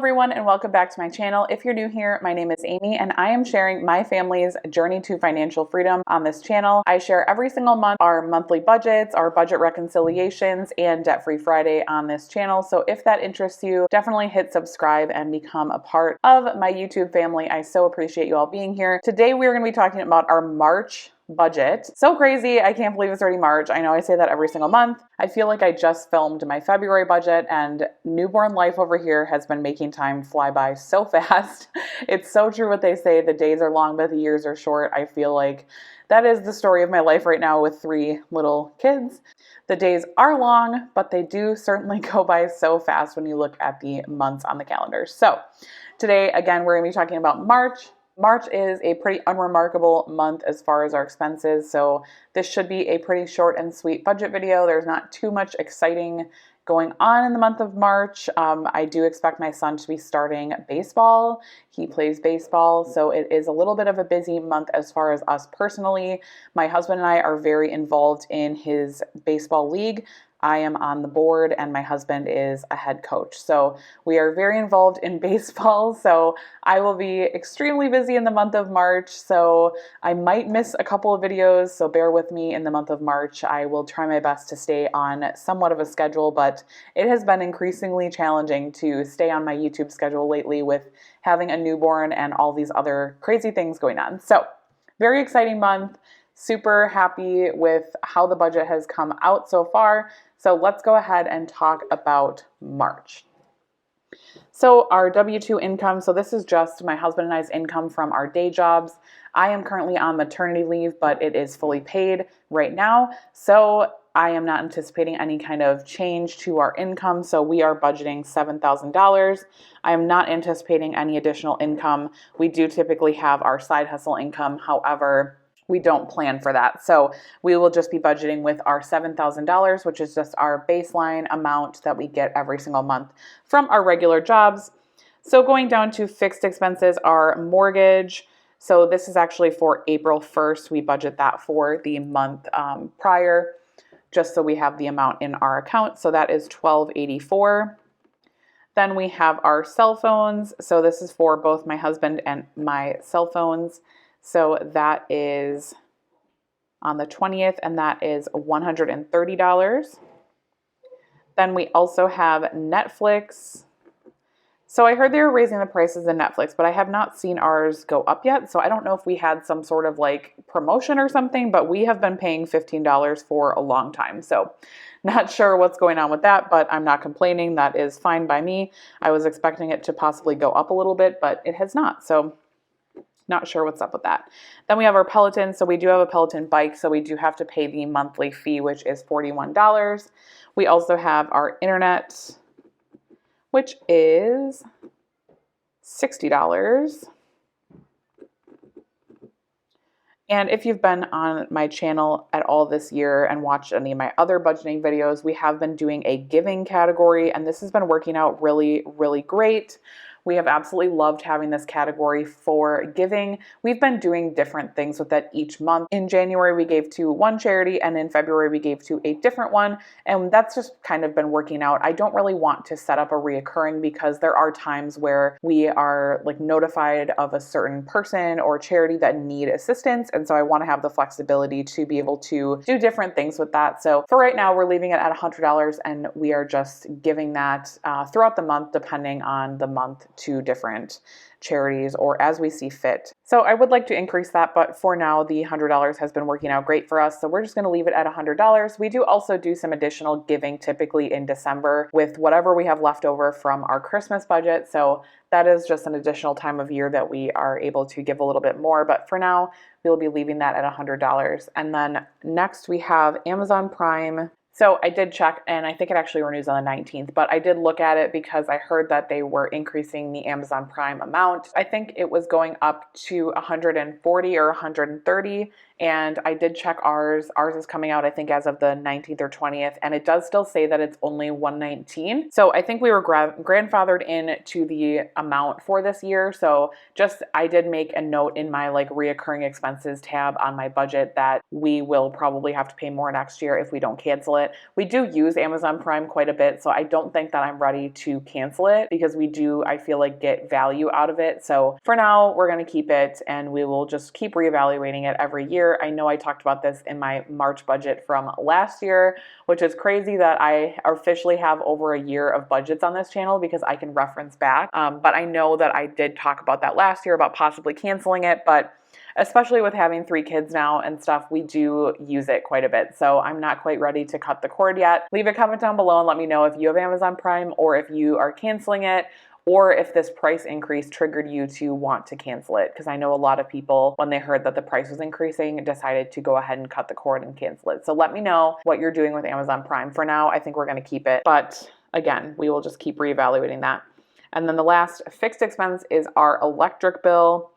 everyone, and welcome back to my channel. If you're new here, my name is Amy and I am sharing my family's journey to financial freedom on this channel. I share every single month our monthly budgets, our budget reconciliations, and Debt-Free Friday on this channel. So if that interests you, definitely hit subscribe and become a part of my YouTube family. I so appreciate you all being here. Today we are going to be talking about our March budget. So crazy. I can't believe it's already March. I know I say that every single month. I feel like I just filmed my February budget, and newborn life over here has been making time fly by so fast. It's so true what they say. The days are long, but the years are short. I feel like that is the story of my life right now with 3 little kids. The days are long, but they do certainly go by so fast when you look at the months on the calendar. So today, again, we're going to be talking about March. March is a pretty unremarkable month as far as our expenses, so this should be a pretty short and sweet budget video. There's not too much exciting going on in the month of March. I do expect my son to be starting baseball. He plays baseball, so it is a little bit of a busy month as far as us personally. My husband and I are very involved in his baseball league. I am on the board and my husband is a head coach. So we are very involved in baseball. So I will be extremely busy in the month of March. So I might miss a couple of videos. So bear with me in the month of March. I will try my best to stay on somewhat of a schedule, but it has been increasingly challenging to stay on my YouTube schedule lately with having a newborn and all these other crazy things going on. So very exciting month. Super happy with how the budget has come out so far. So let's go ahead and talk about March. So our W-2 income, so this is just my husband and I's income from our day jobs. I am currently on maternity leave, but it is fully paid right now. So I am not anticipating any kind of change to our income. So we are budgeting $7,000. I am not anticipating any additional income. We do typically have our side hustle income. However, we don't plan for that. So we will just be budgeting with our $7,000, which is just our baseline amount that we get every single month from our regular jobs. So going down to fixed expenses, our mortgage. So this is actually for April 1st. We budget that for the month prior, just so we have the amount in our account. So that is $1,284. Then we have our cell phones. So this is for both my husband and my cell phones. So that is on the 20th, and that is $130. Then we also have Netflix. So I heard they were raising the prices in Netflix, but I have not seen ours go up yet. So I don't know if we had some sort of like promotion or something, but we have been paying $15 for a long time. So not sure what's going on with that, but I'm not complaining. That is fine by me. I was expecting it to possibly go up a little bit, but it has not. So not sure what's up with that. Then we have our Peloton. So we do have a Peloton bike. So we do have to pay the monthly fee, which is $41. We also have our internet, which is $60. And if you've been on my channel at all this year and watched any of my other budgeting videos, we have been doing a giving category, and this has been working out really, really great. We have absolutely loved having this category for giving. We've been doing different things with that each month. In January, we gave to one charity, and in February, we gave to a different one. And that's just kind of been working out. I don't really want to set up a reoccurring because there are times where we are like notified of a certain person or charity that need assistance. And so I want to have the flexibility to be able to do different things with that. So for right now, we're leaving it at $100, and we are just giving that throughout the month, depending on the month, to different charities or as we see fit. So I would like to increase that, but for now the $100 has been working out great for us. So we're just going to leave it at $100. We do also do some additional giving typically in December with whatever we have left over from our Christmas budget. So that is just an additional time of year that we are able to give a little bit more. But for now, we'll be leaving that at $100. And then next we have Amazon Prime. So I did check, and I think it actually renews on the 19th, but I did look at it because I heard that they were increasing the Amazon Prime amount. I think it was going up to $140 or $130, And I did check ours. Ours is coming out, I think, as of the 19th or 20th, and it does still say that it's only $119. So I think we were grandfathered in to the amount for this year. So just, I did make a note in my like reoccurring expenses tab on my budget that we will probably have to pay more next year if we don't cancel it. We do use Amazon Prime quite a bit, so I don't think that I'm ready to cancel it because we do, I feel like, get value out of it. So for now, we're going to keep it and we will just keep reevaluating it every year. I know I talked about this in my March budget from last year, which is crazy that I officially have over a year of budgets on this channel because I can reference back. But I know that I did talk about that last year about possibly canceling it, but especially with having 3 kids now and stuff, we do use it quite a bit. So I'm not quite ready to cut the cord yet. Leave a comment down below and let me know if you have Amazon Prime or if you are canceling it, or if this price increase triggered you to want to cancel it. Because I know a lot of people, when they heard that the price was increasing, decided to go ahead and cut the cord and cancel it. So let me know what you're doing with Amazon Prime. For now, I think we're going to keep it. But again, we will just keep reevaluating that. And then the last fixed expense is our electric bill.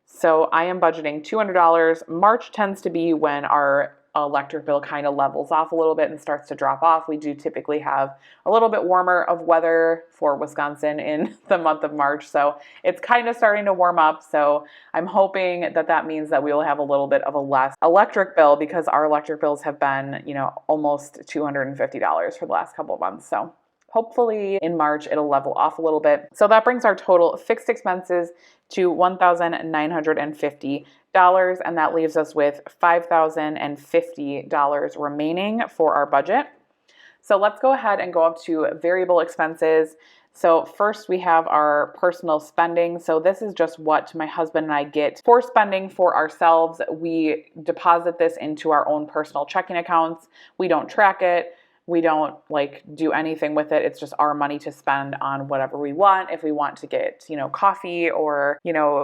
So I am budgeting $200. March tends to be when our electric bill kind of levels off a little bit and starts to drop off. We do typically have a little bit warmer of weather for Wisconsin in the month of March. So it's kind of starting to warm up. So I'm hoping that that means that we will have a little bit of a less electric bill because our electric bills have been, almost $250 for the last couple of months. So hopefully in March, it'll level off a little bit. So that brings our total fixed expenses to $1,950, and that leaves us with $5,050 remaining for our budget. So let's go ahead and go up to variable expenses. So first we have our personal spending. So this is just what my husband and I get for spending for ourselves. We deposit this into our own personal checking accounts. We don't track it. We don't do anything with it. It's just our money to spend on whatever we want. If we want to get, coffee or,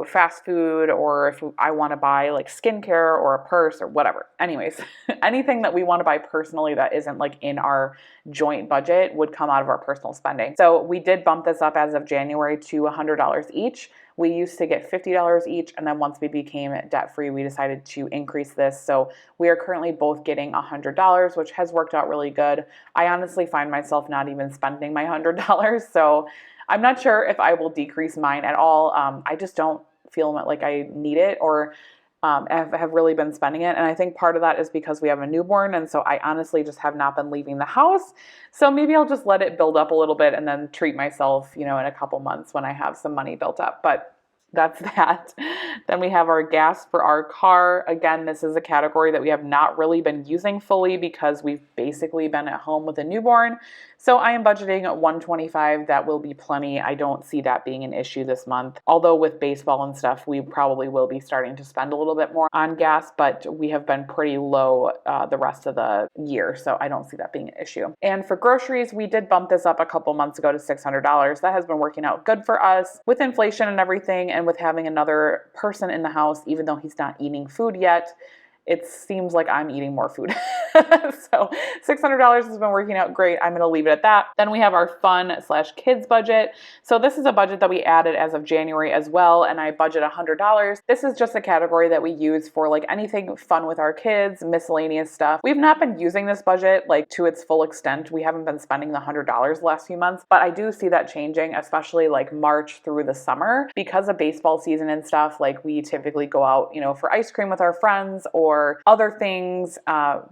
fast food, or if I want to buy skincare or a purse or whatever. Anyways, anything that we want to buy personally that isn't in our joint budget would come out of our personal spending. So we did bump this up as of January to $100 each. We used to get $50 each, and then once we became debt-free, we decided to increase this. So we are currently both getting $100, which has worked out really good. I honestly find myself not even spending my $100, so I'm not sure if I will decrease mine at all. I just don't feel like I need it, or have really been spending it. And I think part of that is because we have a newborn, and so I honestly just have not been leaving the house. So maybe I'll just let it build up a little bit and then treat myself, in a couple months when I have some money built up. But that's that. Then we have our gas for our car. Again, this is a category that we have not really been using fully because we've basically been at home with a newborn. So I am budgeting $125. That will be plenty. I don't see that being an issue this month. Although with baseball and stuff, we probably will be starting to spend a little bit more on gas, but we have been pretty low the rest of the year. So I don't see that being an issue. And for groceries, we did bump this up a couple months ago to $600. That has been working out good for us with inflation and everything, and with having another person in the house, even though he's not eating food yet. It seems like I'm eating more food. So $600 has been working out great. I'm going to leave it at that. Then we have our fun/kids budget. So this is a budget that we added as of January as well, and I budget $100. This is just a category that we use for anything fun with our kids, miscellaneous stuff. We've not been using this budget to its full extent. We haven't been spending the $100 the last few months, but I do see that changing, especially March through the summer because of baseball season and stuff. We typically go out, for ice cream with our friends or other things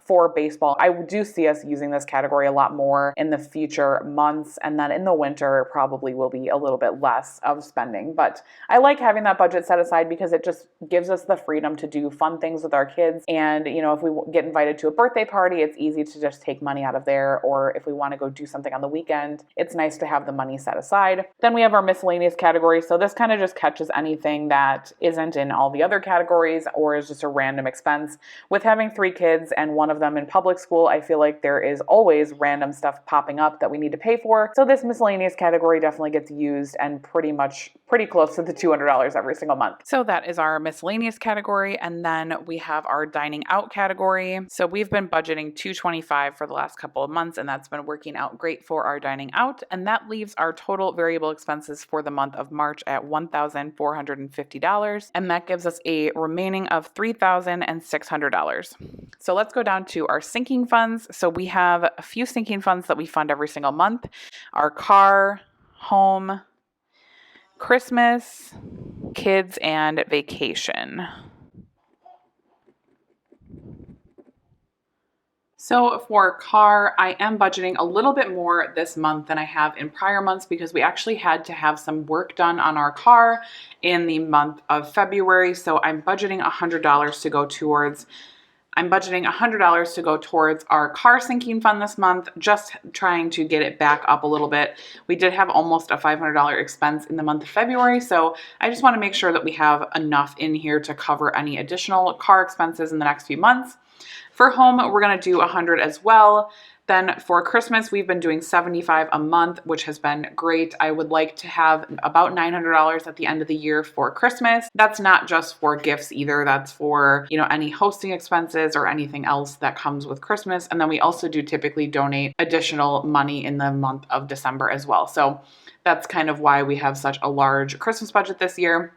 for baseball. I do see us using this category a lot more in the future months, and then in the winter probably will be a little bit less of spending. But I like having that budget set aside because it just gives us the freedom to do fun things with our kids. And if we get invited to a birthday party, it's easy to just take money out of there. Or if we want to go do something on the weekend, it's nice to have the money set aside. Then we have our miscellaneous category. So this kind of just catches anything that isn't in all the other categories or is just a random expense. With having 3 kids and one of them in public school, I feel like there is always random stuff popping up that we need to pay for. So this miscellaneous category definitely gets used and pretty close to the $200 every single month. So that is our miscellaneous category. And then we have our dining out category. So we've been budgeting $225 for the last couple of months, and that's been working out great for our dining out. And that leaves our total variable expenses for the month of March at $1,450. And that gives us a remaining of $3,600. So let's go down to our sinking funds. So we have a few sinking funds that we fund every single month: our car, home, Christmas, kids, and vacation. So for car, I am budgeting a little bit more this month than I have in prior months because we actually had to have some work done on our car in the month of February. So I'm budgeting $100 to go towards our car sinking fund this month, just trying to get it back up a little bit. We did have almost a $500 expense in the month of February, so I just want to make sure that we have enough in here to cover any additional car expenses in the next few months. For home, we're going to do 100 as well. Then for Christmas, we've been doing $75 a month, which has been great. I would like to have about $900 at the end of the year for Christmas. That's not just for gifts either. That's for, any hosting expenses or anything else that comes with Christmas. And then we also do typically donate additional money in the month of December as well. So that's kind of why we have such a large Christmas budget this year.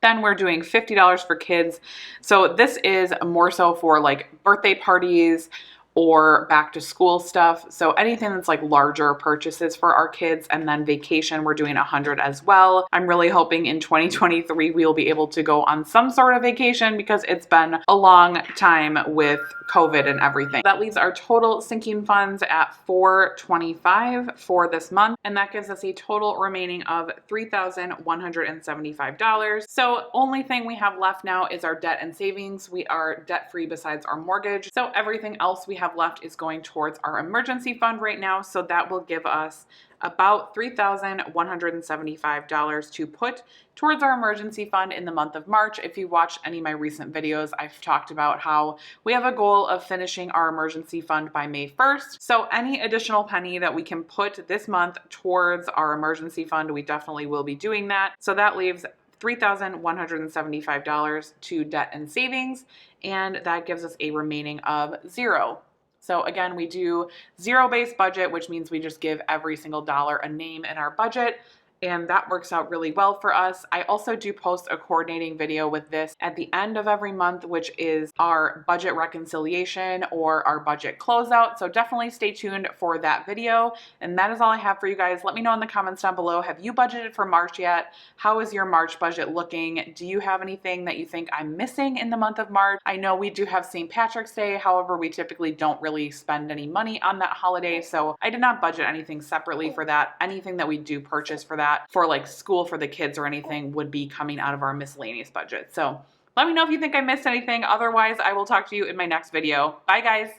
Then we're doing $50 for kids. So this is more so for like birthday parties or back to school stuff. So anything that's like larger purchases for our kids. And then vacation, we're doing 100 as well. I'm really hoping in 2023 we'll be able to go on some sort of vacation because it's been a long time with COVID and everything. That leaves our total sinking funds at $425 for this month. And that gives us a total remaining of $3,175. So only thing we have left now is our debt and savings. We are debt free besides our mortgage. So everything else we have left is going towards our emergency fund right now. So that will give us about $3,175 to put towards our emergency fund in the month of March. If you watch any of my recent videos, I've talked about how we have a goal of finishing our emergency fund by May 1st. So any additional penny that we can put this month towards our emergency fund, we definitely will be doing that. So that leaves $3,175 to debt and savings, and that gives us a remaining of $0. So again, we do zero-based budget, which means we just give every single dollar a name in our budget. And that works out really well for us. I also do post a coordinating video with this at the end of every month, which is our budget reconciliation or our budget closeout. So definitely stay tuned for that video. And that is all I have for you guys. Let me know in the comments down below. Have you budgeted for March yet? How is your March budget looking? Do you have anything that you think I'm missing in the month of March? I know we do have St. Patrick's Day. However, we typically don't really spend any money on that holiday. So I did not budget anything separately for that. Anything that we do purchase for that, for like school for the kids or anything, would be coming out of our miscellaneous budget. So let me know if you think I missed anything. Otherwise, I will talk to you in my next video. Bye guys.